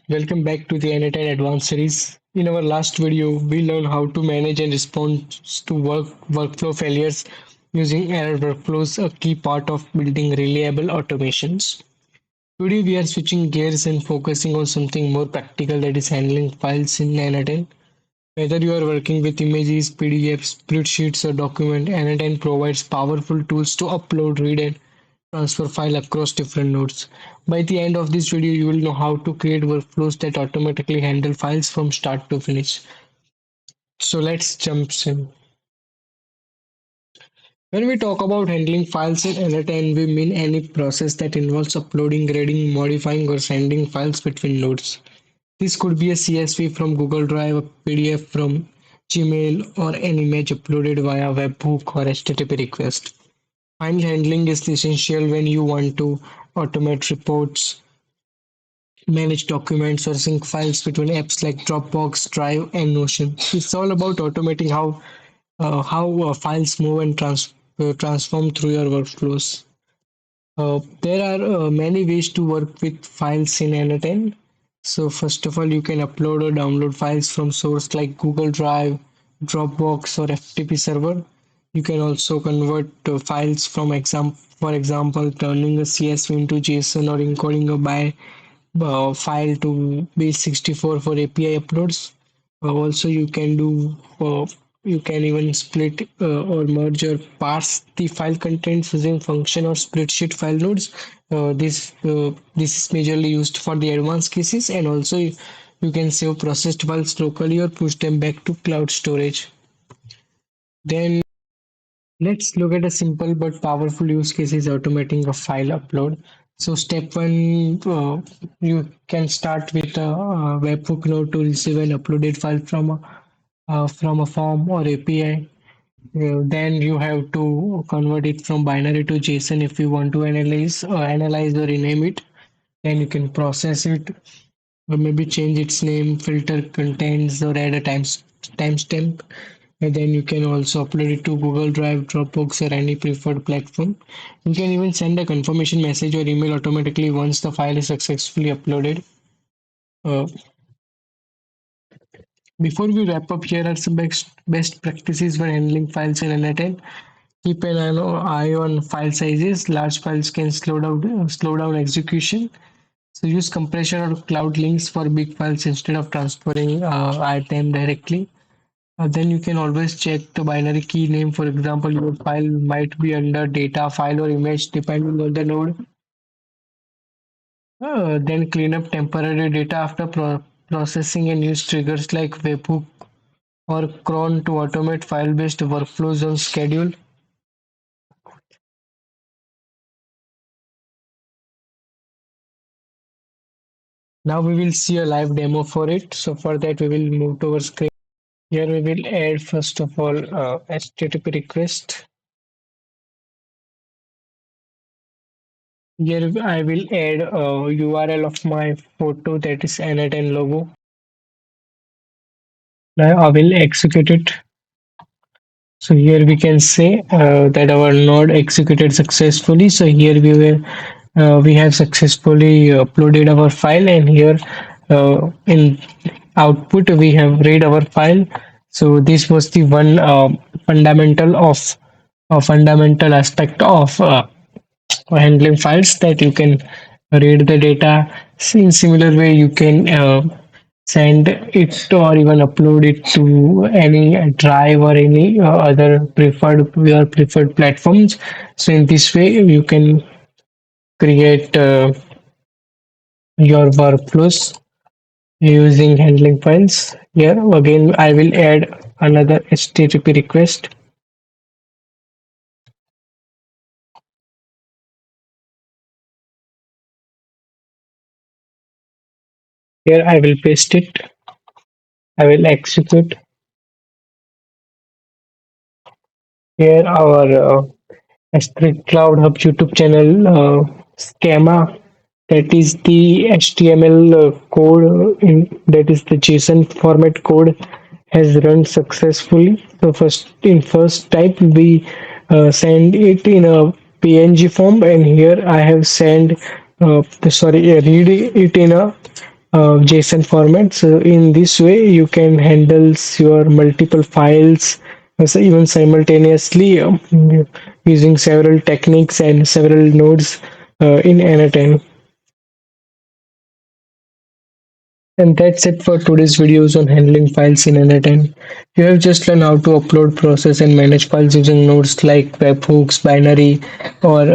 Welcome back to the n8n Advanced series. In our last video, we learned how to manage and respond to workflow failures using error workflows, a key part of building reliable automations. Today, we are switching gears and focusing on something more practical, that is handling files in n8n. Whether you are working with images, PDFs, spreadsheets, or document, n8n provides powerful tools to upload, read, and transfer file across different nodes. By the end of this video, you will know how to create workflows that automatically handle files from start to finish. So let's jump in. When we talk about handling files in n8n, we mean any process that involves uploading, grading, modifying, or sending files between nodes. This could be a CSV from Google Drive, a PDF from Gmail, or an image uploaded via webhook or HTTP request. File handling is essential when you want to automate reports, manage documents, or sync files between apps like Dropbox, Drive, and Notion. It's all about automating how files move and transform through your workflows. There are many ways to work with files in n8n. So first of all, you can upload or download files from source like Google Drive, Dropbox, or FTP server. You can also convert files for example, turning a CSV into JSON or encoding a file to base64 for API uploads. Also, you can even split or merge or parse the file contents using function or spreadsheet file nodes. This is majorly used for the advanced cases, and also you can save processed files locally or push them back to cloud storage. Then let's look at a simple but powerful use case is automating a file upload. So step one, you can start with a webhook node to receive an uploaded file from a form or API. Then you have to convert it from binary to JSON if you want to analyze or rename it. Then you can process it or maybe change its name, filter contents, or add a timestamp. And then you can also upload it to Google Drive, Dropbox, or any preferred platform. You can even send a confirmation message or email automatically once the file is successfully uploaded. Uh, Before we wrap up, here are some best practices for handling files in n8n. Keep an eye on file sizes. Large files can slow down execution. So use compression or cloud links for big files instead of transferring item directly. Then you can always check the binary key name. For example, your file might be under data file or image depending on the node. Then clean up temporary data after processing and use triggers like webhook or cron to automate file-based workflows on schedule. Now we will see a live demo for it. So for that we will move to our screen. Here we will add first of all HTTP request. Here I will add a URL of my photo, that is n8n logo. Now I will execute it. So here we can say that our node executed successfully. So here we have successfully uploaded our file, and here in output we have read our file. So this was the one fundamental of a fundamental aspect of handling files, that you can read the data. In similar way, you can send it or even upload it to any drive or any other preferred platforms. So in this way, you can create your workflows using handling files. Here again, I will add another HTTP request. Here I will paste it. I will execute. Here our S3cloudhub YouTube channel schema, that is the HTML code that is the JSON format code, has run successfully. So first type we send it in a PNG form, and here I have read it in a JSON format. So in this way, you can handle your multiple files so even simultaneously using several techniques and several nodes in n8n. And that's it for today's videos on handling files in n8n. You have just learned how to upload, process, and manage files using nodes like webhooks, binary, or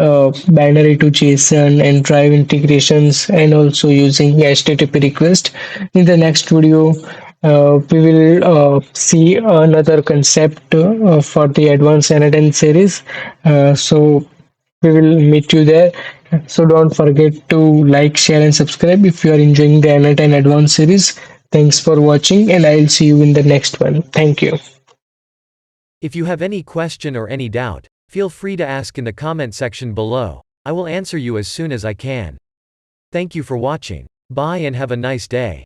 binary to JSON, and drive integrations, and also using HTTP request. In the next video, we will see another concept for the advanced n8n series. So we will meet you there. So don't forget to like, share, and subscribe if you are enjoying the n8n Advanced series. Thanks for watching, and I'll see you in the next one. Thank you. If you have any question or any doubt, feel free to ask in the comment section below. I will answer you as soon as I can. Thank you for watching. Bye and have a nice day.